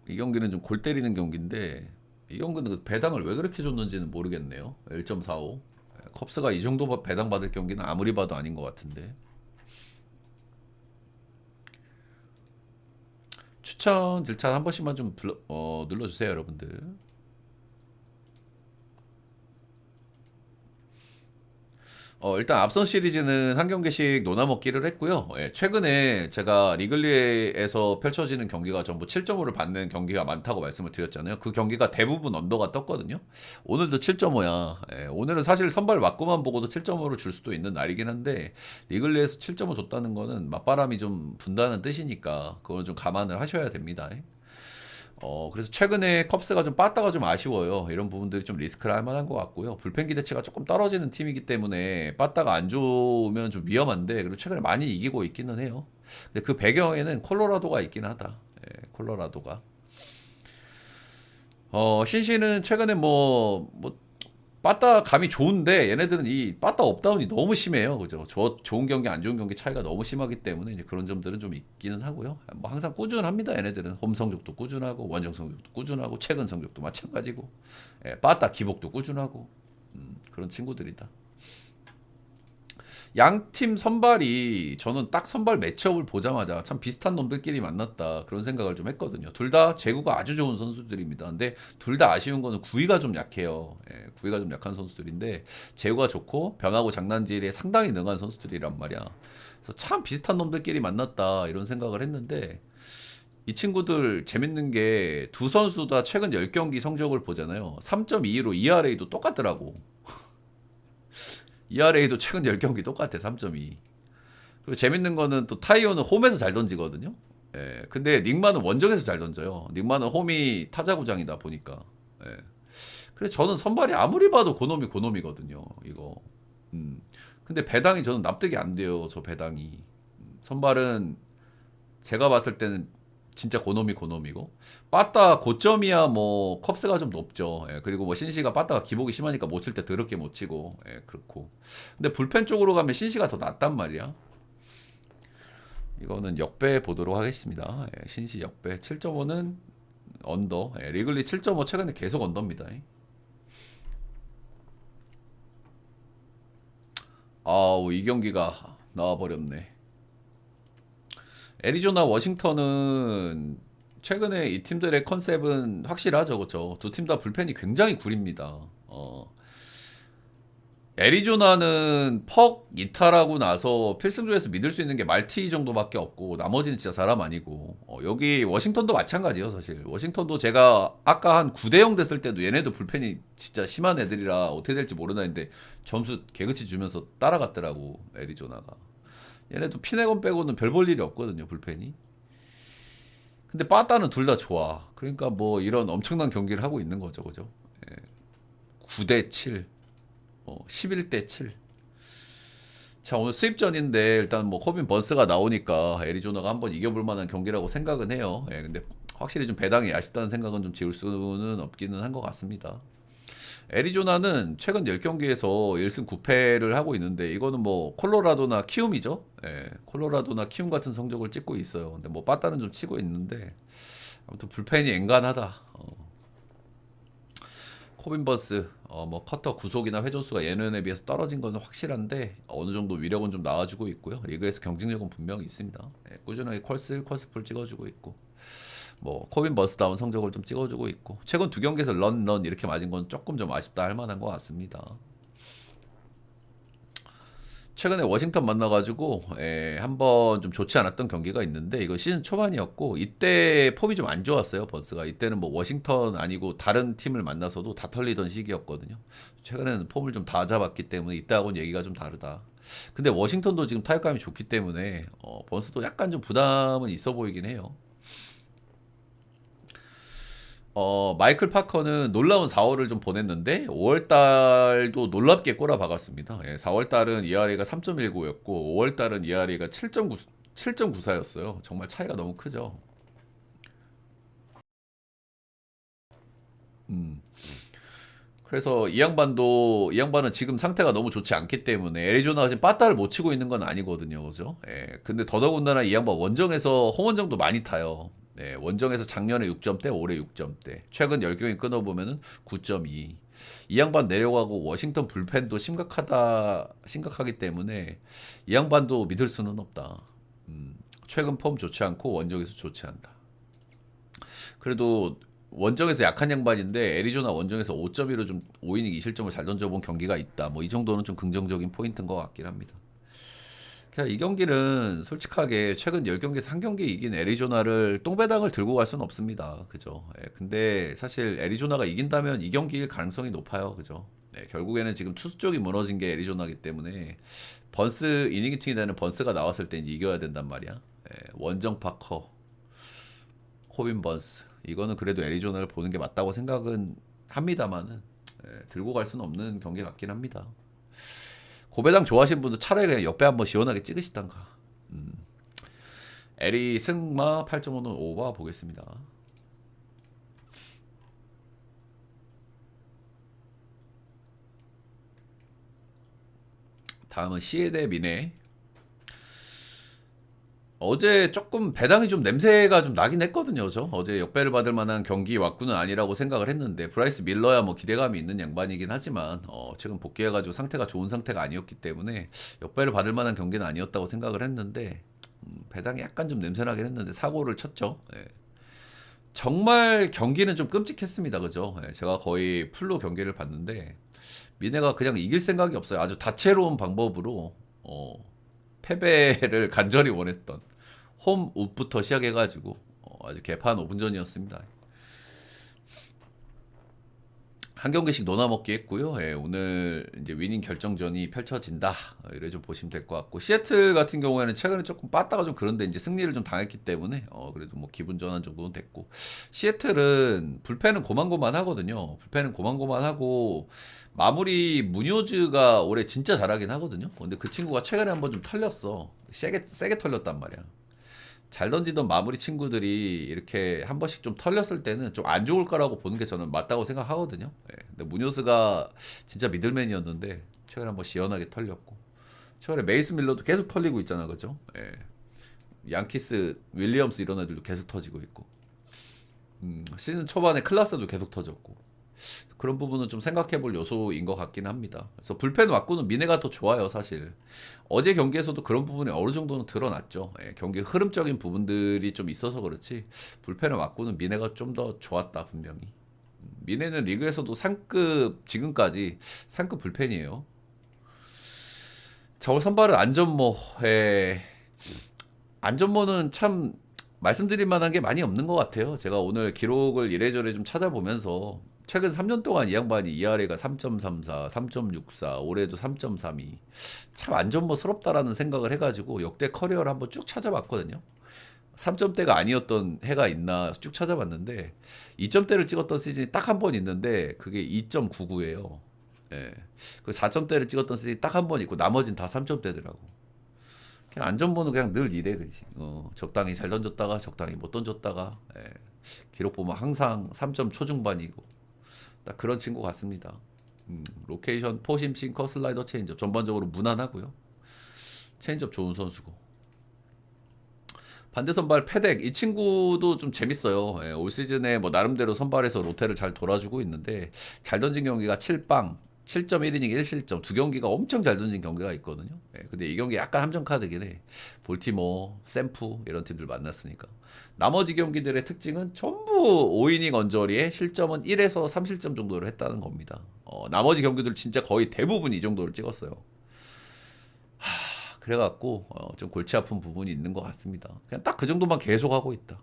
Speaker 1: 이 경기는 좀 골 때리는 경기인데 이 경기는 배당을 왜 그렇게 줬는지는 모르겠네요. 1.45 컵스가 이 정도 배당 받을 경기는 아무리 봐도 아닌 것 같은데 추천 절차 한 번씩만 좀 눌러주세요 여러분들. 일단 앞선 시리즈는 한 경기씩 논아먹기를 했고요. 최근에 제가 리글리에서 펼쳐지는 경기가 전부 7.5를 받는 경기가 많다고 말씀을 드렸잖아요. 그 경기가 대부분 언더가 떴거든요. 오늘도 7.5야. 오늘은 사실 선발 맞고만 보고도 7.5를 줄 수도 있는 날이긴 한데 리글리에서 7.5 줬다는 거는 맞바람이 좀 분다는 뜻이니까 그건 좀 감안을 하셔야 됩니다. 그래서 최근에 컵스가 좀 빠따가 좀 아쉬워요. 이런 부분들이 좀 리스크를 할 만한 것 같고요. 불펜 기대치가 조금 떨어지는 팀이기 때문에 빠따가 안 좋으면 좀 위험한데, 그리고 최근에 많이 이기고 있기는 해요. 근데 그 배경에는 콜로라도가 있긴 하다. 콜로라도가. 신시는 최근에 빠따 감이 좋은데 얘네들은 이 빠따 업다운이 너무 심해요. 그죠? 좋은 경기 안 좋은 경기 차이가 너무 심하기 때문에 이제 그런 점들은 좀 있기는 하고요. 뭐 항상 꾸준합니다. 얘네들은 홈 성적도 꾸준하고 원정 성적도 꾸준하고 최근 성적도 마찬가지고 빠따 기복도 꾸준하고 그런 친구들이다. 양팀 선발이 저는 딱 선발 매치업을 보자마자 참 비슷한 놈들끼리 만났다 그런 생각을 좀 했거든요. 둘 다 제구가 아주 좋은 선수들입니다. 근데 둘 다 아쉬운 거는 구위가 좀 약해요. 구위가 좀 약한 선수들인데 제구가 좋고 변하고 장난질에 상당히 능한 선수들이란 말이야. 그래서 참 비슷한 놈들끼리 만났다 이런 생각을 했는데 이 친구들 재밌는 게 두 선수 다 최근 10경기 성적을 보잖아요. 3.22로 ERA도 똑같더라고. ERA도 최근 10경기 똑같아 3.2. 그리고 재밌는 거는 또 타이어는 홈에서 잘 던지거든요. 근데 닉마는 원정에서 잘 던져요. 닉마는 홈이 타자구장이다 보니까. 그래서 저는 선발이 아무리 봐도 고놈이거든요. 이거. 근데 배당이 저는 납득이 안 돼요. 저 배당이. 선발은 제가 봤을 때는 진짜 고놈이고 빠따 고점이야 뭐 컵스가 좀 높죠. 그리고 뭐 신시가 빠따가 기복이 심하니까 못 칠 때 더럽게 못 치고 그렇고. 근데 불펜 쪽으로 가면 신시가 더 낫단 말이야. 이거는 역배 보도록 하겠습니다. 신시 역배 7.5는 언더. 리글리 7.5 최근에 계속 언더입니다. 아우 이 경기가 나와버렸네. 애리조나 워싱턴은 최근에 이 팀들의 컨셉은 확실하죠, 그렇죠? 두 팀 다 불펜이 굉장히 구립니다. 애리조나는 퍽 이탈하고 나서 필승조에서 믿을 수 있는 게 말티 정도밖에 없고 나머지는 진짜 사람 아니고 여기 워싱턴도 마찬가지예요, 사실. 워싱턴도 제가 아까 한 9대0 됐을 때도 얘네도 불펜이 진짜 심한 애들이라 어떻게 될지 모르나 했는데 점수 개그치 주면서 따라갔더라고, 애리조나가. 얘네도 피네건 빼고는 별 볼 일이 없거든요, 불펜이. 근데 빠따는 둘 다 좋아. 그러니까 뭐 이런 엄청난 경기를 하고 있는 거죠, 그죠? 9대7, 11대7. 자, 오늘 수입전인데 일단 뭐 코빈 번스가 나오니까 애리조나가 한번 이겨볼 만한 경기라고 생각은 해요. 근데 확실히 좀 배당이 아쉽다는 생각은 좀 지울 수는 없기는 한 것 같습니다. 애리조나는 최근 10경기에서 1승 9패를 하고 있는데 이거는 뭐 콜로라도나 키움이죠. 예, 콜로라도나 키움 같은 성적을 찍고 있어요. 근데 뭐 빠따는 좀 치고 있는데 아무튼 불펜이 앵간하다. 코빈 번스 뭐 커터 구속이나 회전수가 예년에 비해서 떨어진 건 확실한데 어느 정도 위력은 좀 나와주고 있고요. 리그에서 경쟁력은 분명히 있습니다. 예, 꾸준하게 퀄스풀 찍어주고 있고 뭐 코빈 버스다운 성적을 좀 찍어주고 있고 최근 두 경기에서 런 이렇게 맞은 건 조금 좀 아쉽다 할 만한 것 같습니다. 최근에 워싱턴 만나가지고 한번 좀 좋지 않았던 경기가 있는데 이거 시즌 초반이었고 이때 폼이 좀 안 좋았어요. 버스가 이때는 뭐 워싱턴 아니고 다른 팀을 만나서도 다 털리던 시기였거든요. 최근에는 폼을 좀 다 잡았기 때문에 이때하고는 얘기가 좀 다르다. 근데 워싱턴도 지금 타격감이 좋기 때문에 번스도 약간 좀 부담은 있어 보이긴 해요. 마이클 파커는 놀라운 4월을 좀 보냈는데 5월 달도 놀랍게 꼬라박았습니다. 예, 4월 달은 ERA가 3.19였고 5월 달은 ERA가 7.94였어요. 정말 차이가 너무 크죠. 음. 그래서 이 양반은 지금 상태가 너무 좋지 않기 때문에 애리조나가 지금 빠따를 못 치고 있는 건 아니거든요. 그죠? 예. 근데 더더군다나 이 양반 원정에서 홈원정도 많이 타요. 예, 원정에서 작년에 6점대, 올해 6점대. 최근 10경기 끊어보면은 9.2. 이 양반 내려가고 워싱턴 불펜도 심각하기 때문에 이 양반도 믿을 수는 없다. 최근 폼 좋지 않고 원정에서 좋지 않다. 그래도 원정에서 약한 양반인데 애리조나 원정에서 5.1로 좀 5이닝 2실점을 잘 던져본 경기가 있다. 뭐 이 정도는 좀 긍정적인 포인트인 것 같긴 합니다. 그냥 이 경기는 솔직하게 최근 10경기에서 한 경기 이긴 애리조나를 똥배당을 들고 갈 수는 없습니다. 그죠? 예, 근데 사실 애리조나가 이긴다면 이 경기일 가능성이 높아요. 그죠? 예, 결국에는 지금 투수 쪽이 무너진 게 애리조나기 때문에 번스 이닝 히팅이 되는 번스가 나왔을 때 이제 이겨야 된단 말이야. 예, 원정 파커, 코빈 번스 이거는 그래도 애리조나를 보는 게 맞다고 생각은 합니다만은 들고 갈 수는 없는 경기 같긴 합니다. 고배당 좋아하시는 분들 차라리 그냥 옆에 한번 시원하게 찍으시던가. 에리 승마 8.5는 오버 보겠습니다. 다음은 시에대 미네. 어제 조금 배당이 좀 냄새가 좀 나긴 했거든요. 저 어제 역배를 받을 만한 경기 왔구는 아니라고 생각을 했는데 브라이스 밀러야 뭐 기대감이 있는 양반이긴 하지만 최근 복귀해가지고 상태가 좋은 상태가 아니었기 때문에 역배를 받을 만한 경기는 아니었다고 생각을 했는데 배당이 약간 좀 냄새나긴 했는데 사고를 쳤죠. 예. 정말 경기는 좀 끔찍했습니다. 그죠? 예, 제가 거의 풀로 경기를 봤는데 미네가 그냥 이길 생각이 없어요. 아주 다채로운 방법으로 패배를 간절히 원했던 홈 웃부터 시작해가지고 아주 개판 5분 전이었습니다. 한 경기씩 논아먹기 했고요. 예, 오늘 이제 위닝 결정전이 펼쳐진다. 이래 좀 보시면 될 것 같고 시애틀 같은 경우에는 최근에 조금 빠따가 좀 그런데 이제 승리를 좀 당했기 때문에 그래도 뭐 기분 전환 정도는 됐고 시애틀은 불펜은 고만고만하거든요. 불펜은 고만고만하고 마무리 무뇨즈가 올해 진짜 잘하긴 하거든요. 근데 그 친구가 최근에 한번 좀 털렸어. 세게 털렸단 말이야. 잘 던지던 마무리 친구들이 이렇게 한 번씩 좀 털렸을 때는 좀 안 좋을 거라고 보는 게 저는 맞다고 생각하거든요. 예. 근데 무뇨스가 진짜 미들맨이었는데 최근에 한번 시원하게 털렸고 최근에 메이스 밀러도 계속 털리고 있잖아, 그죠? 예. 양키스, 윌리엄스 이런 애들도 계속 터지고 있고 시즌 초반에 클라스도 계속 터졌고 그런 부분은 좀 생각해 볼 요소인 것 같긴 합니다. 그래서 불펜 왁구는 미네가 더 좋아요, 사실. 어제 경기에서도 그런 부분이 어느 정도는 드러났죠. 예, 경기 흐름적인 부분들이 좀 있어서 그렇지. 불펜을 왁구는 미네가 좀 더 좋았다, 분명히. 미네는 리그에서도 상급, 지금까지 상급 불펜이에요. 저울 선발은 안전모. 예, 안전모는 참 말씀드릴 만한 게 많이 없는 것 같아요. 제가 오늘 기록을 이래저래 좀 찾아보면서 최근 3년 동안 이 양반이 ERA가 3.34, 3.64, 올해도 3.32. 참 안전모스럽다라는 생각을 해가지고 역대 커리어를 한번 쭉 찾아봤거든요. 3점대가 아니었던 해가 있나 쭉 찾아봤는데 2점대를 찍었던 시즌이 딱 한 번 있는데 그게 2.99예요. 예. 그 4점대를 찍었던 시즌이 딱 한 번 있고 나머진 다 3점대더라고. 그냥 안전모는 그냥 늘 이래. 적당히 잘 던졌다가 적당히 못 던졌다가 기록 보면 항상 3점 초중반이고 딱 그런 친구 같습니다. 로케이션, 포심, 싱커, 슬라이더, 체인지업 전반적으로 무난하고요. 체인지업 좋은 선수고. 반대 선발 패덱 이 친구도 좀 재밌어요. 예, 올 시즌에 뭐 나름대로 선발에서 로테를 잘 돌아주고 있는데 잘 던진 경기가 7빵 7.1이닝 1실점 두 경기가 엄청 잘 던진 경기가 있거든요. 예, 근데 이 경기 약간 함정 카드긴 해. 볼티모, 샘프 이런 팀들 만났으니까. 나머지 경기들의 특징은 전부 5이닝 언저리에 실점은 1에서 3실점 정도를 했다는 겁니다. 나머지 경기들 진짜 거의 대부분 이 정도를 찍었어요. 그래갖고 좀 골치 아픈 부분이 있는 것 같습니다. 그냥 딱 그 정도만 계속 하고 있다.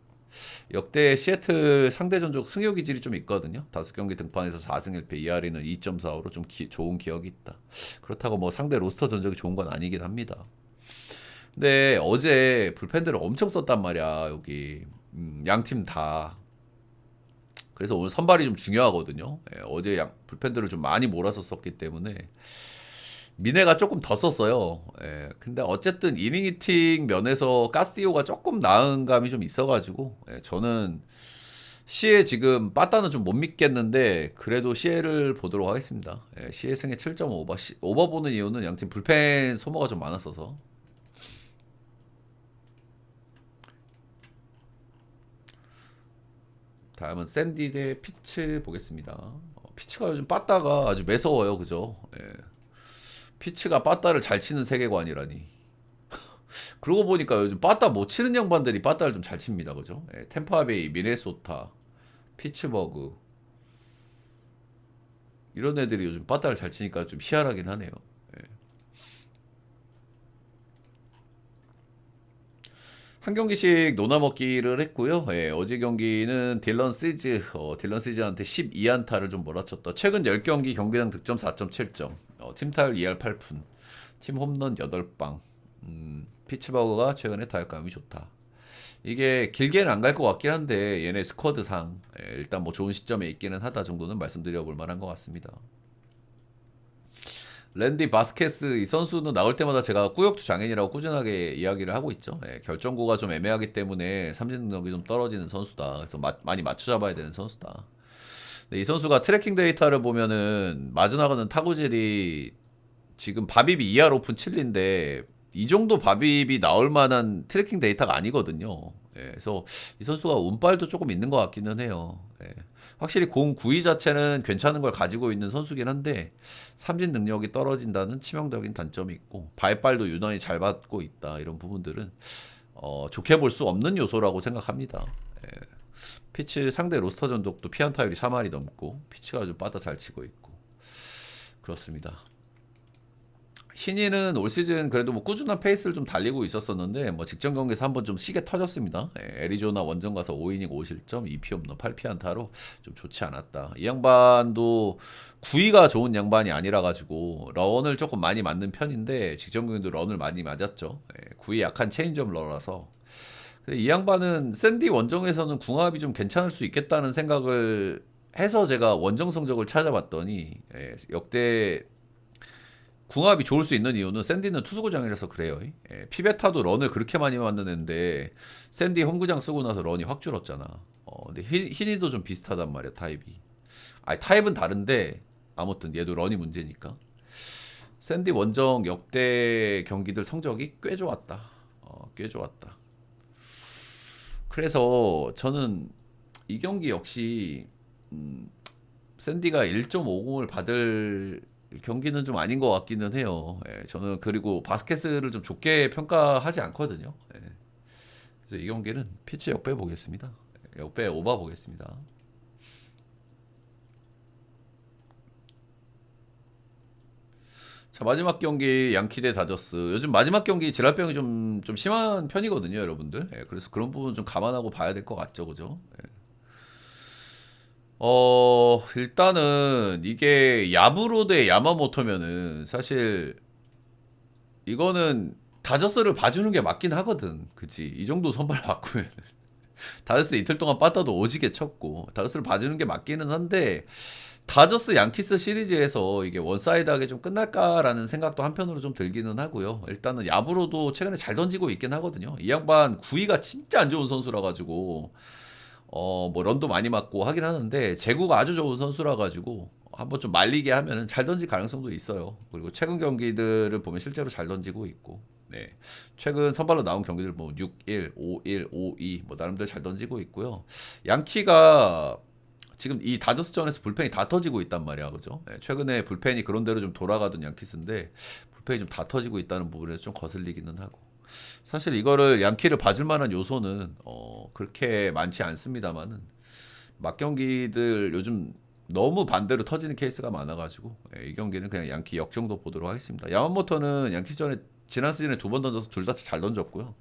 Speaker 1: 역대 시애틀 상대 전적 승효 기질이 좀 있거든요. 5경기 등판에서 4승 1패, ERA는 2.45로 좀 좋은 기억이 있다. 그렇다고 뭐 상대 로스터 전적이 좋은 건 아니긴 합니다. 근데 어제 불펜들을 엄청 썼단 말이야, 여기. 양팀 다. 그래서 오늘 선발이 좀 중요하거든요. 예, 어제 불펜들을 좀 많이 몰아서 썼기 때문에 미네가 조금 더 썼어요. 예, 근데 어쨌든 이닝 히팅 면에서 가스티오가 조금 나은 감이 좀 있어가지고 예, 저는 시에 지금 빠따는 좀 못 믿겠는데 그래도 시에를 보도록 하겠습니다. 예, 시에 승에 7.5오버 오버 보는 이유는 양팀 불펜 소모가 좀 많았어서. 다음은 샌디 대 피츠 보겠습니다. 피츠가 요즘 빠따가 아주 매서워요, 그죠? 예. 피츠가 빠따를 잘 치는 세계관이라니. 그러고 보니까 요즘 빠따 못 치는 양반들이 빠따를 좀 잘 칩니다, 그죠? 예, 템파베이, 미네소타, 피츠버그 이런 애들이 요즘 빠따를 잘 치니까 좀 희한하긴 하네요. 예. 한 경기씩 노나먹기를 했고요. 예, 어제 경기는 딜런 시즈한테 12안타를 좀 몰아쳤다. 최근 10경기 경기당 득점 4.7점, 팀 타율 2할 8푼, 팀 홈런 8방. 피츠버그가 최근에 타격감이 좋다. 이게 길게는 안 갈 것 같긴 한데 얘네 스쿼드상 일단 뭐 좋은 시점에 있기는 하다 정도는 말씀드려 볼 만한 것 같습니다. 랜디 바스케스 이 선수는 나올 때마다 제가 꾸역투 장인이라고 꾸준하게 이야기를 하고 있죠. 결정구가 좀 애매하기 때문에 삼진 능력이 좀 떨어지는 선수다. 그래서 많이 맞춰 잡아야 되는 선수다. 근데 이 선수가 트래킹 데이터를 보면은 마주나가는 타구질이 지금 바비비 2할 오픈 7인데 이 정도 바비비 나올 만한 트래킹 데이터가 아니거든요. 그래서 이 선수가 운빨도 조금 있는 것 같기는 해요. 확실히 공 구위 자체는 괜찮은 걸 가지고 있는 선수긴 한데 삼진 능력이 떨어진다는 치명적인 단점이 있고 발발도 유난히 잘 받고 있다. 이런 부분들은 좋게 볼 수 없는 요소라고 생각합니다. 피치 상대 로스터 전독도 피안타율이 3할이 넘고 피치가 좀 빠따 잘 치고 있고 그렇습니다. 신인은 올 시즌 그래도 뭐 꾸준한 페이스를 좀 달리고 있었었는데 뭐 직전 경기에서 한번 좀 시계 터졌습니다. 애리조나 원정 가서 5이닝 5실점 2피 홈런 8피안타로 좀 좋지 않았다. 이 양반도 구위가 좋은 양반이 아니라 가지고 런을 조금 많이 맞는 편인데 직전 경기도 런을 많이 맞았죠. 구위 약한 체인지업 러라서. 근데 이 양반은 샌디 원정에서는 궁합이 좀 괜찮을 수 있겠다는 생각을 해서 제가 원정 성적을 찾아봤더니 역대 궁합이 좋을 수 있는 이유는 샌디는 투수구장이라서 그래요. 피베타도 런을 그렇게 많이 만드는데 샌디 홈구장 쓰고 나서 런이 확 줄었잖아. 근데 희니도 좀 비슷하단 말이야, 타입이. 타입은 다른데 아무튼 얘도 런이 문제니까. 샌디 원정 역대 경기들 성적이 꽤 좋았다. 꽤 좋았다. 그래서 저는 이 경기 역시 샌디가 1.50을 받을 경기는 좀 아닌 것 같기는 해요. 저는 그리고 바스켓을 좀 좋게 평가하지 않거든요. 그래서 이 경기는 피치 역배 보겠습니다. 역배 오버 보겠습니다. 자, 마지막 경기 양키 대 다저스. 요즘 마지막 경기 질랄병이 좀 심한 편이거든요, 여러분들. 그래서 그런 부분 좀 감안하고 봐야 될 것 같죠, 그죠? 일단은 이게 야브로 대 야마모토면은 사실 이거는 다저스를 봐주는 게 맞긴 하거든. 그치? 이 정도 선발 바꾸면 다저스 이틀 동안 빠따도 오지게 쳤고 다저스를 봐주는 게 맞기는 한데 다저스 양키스 시리즈에서 이게 원사이드하게 좀 끝날까라는 생각도 한편으로 좀 들기는 하고요. 일단은 야브로도 최근에 잘 던지고 있긴 하거든요. 이 양반 구위가 진짜 안 좋은 선수라 가지고 뭐 런도 많이 맞고 하긴 하는데 제구가 아주 좋은 선수라 가지고 한번 좀 말리게 하면은 잘 던질 가능성도 있어요. 그리고 최근 경기들을 보면 실제로 잘 던지고 있고, 네. 최근 선발로 나온 경기들 뭐 6-1, 5-1, 5-2 뭐 나름대로 잘 던지고 있고요. 양키가 지금 이 다저스전에서 불펜이 다 터지고 있단 말이야, 그죠? 네, 최근에 불펜이 그런 대로 좀 돌아가던 양키스인데 불펜이 좀 다 터지고 있다는 부분에서 좀 거슬리기는 하고. 사실 이거를 양키를 봐줄 만한 요소는 그렇게 많지 않습니다만은 막 경기들 요즘 너무 반대로 터지는 케이스가 많아가지고 이 경기는 그냥 양키 역정도 보도록 하겠습니다. 야마모토는 양키전에 지난 시즌에 2번 던져서 둘 다 잘 던졌고요.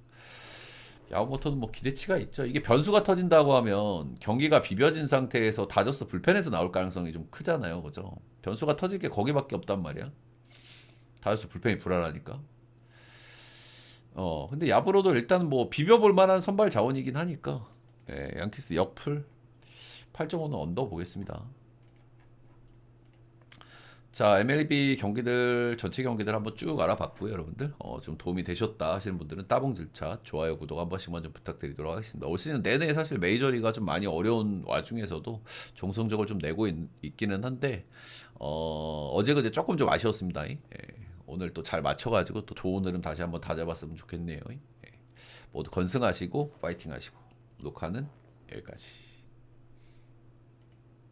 Speaker 1: 야마모토는 뭐 기대치가 있죠. 이게 변수가 터진다고 하면 경기가 비벼진 상태에서 다저스 불펜에서 나올 가능성이 좀 크잖아요, 그죠? 변수가 터질 게 거기밖에 없단 말이야. 다저스 불펜이 불안하니까. 근데 야브로도 일단 뭐 비벼볼 만한 선발 자원이긴 하니까 양키스 역풀 8.5는 언더 보겠습니다. 자, MLB 경기들 전체 경기들 한번 쭉 알아봤고요, 여러분들. 좀 도움이 되셨다 하시는 분들은 따봉 질차, 좋아요, 구독 한 번씩만 좀 부탁드리도록 하겠습니다. 올 시즌 내내 사실 메이저리가 좀 많이 어려운 와중에서도 종성적을 좀 내고 있기는 한데 어제 그제 조금 좀 아쉬웠습니다. 오늘 또 잘 맞춰가지고 또 좋은 흐름 다시 한번 다잡았으면 좋겠네요. 모두 건승하시고 파이팅 하시고 녹화는 여기까지.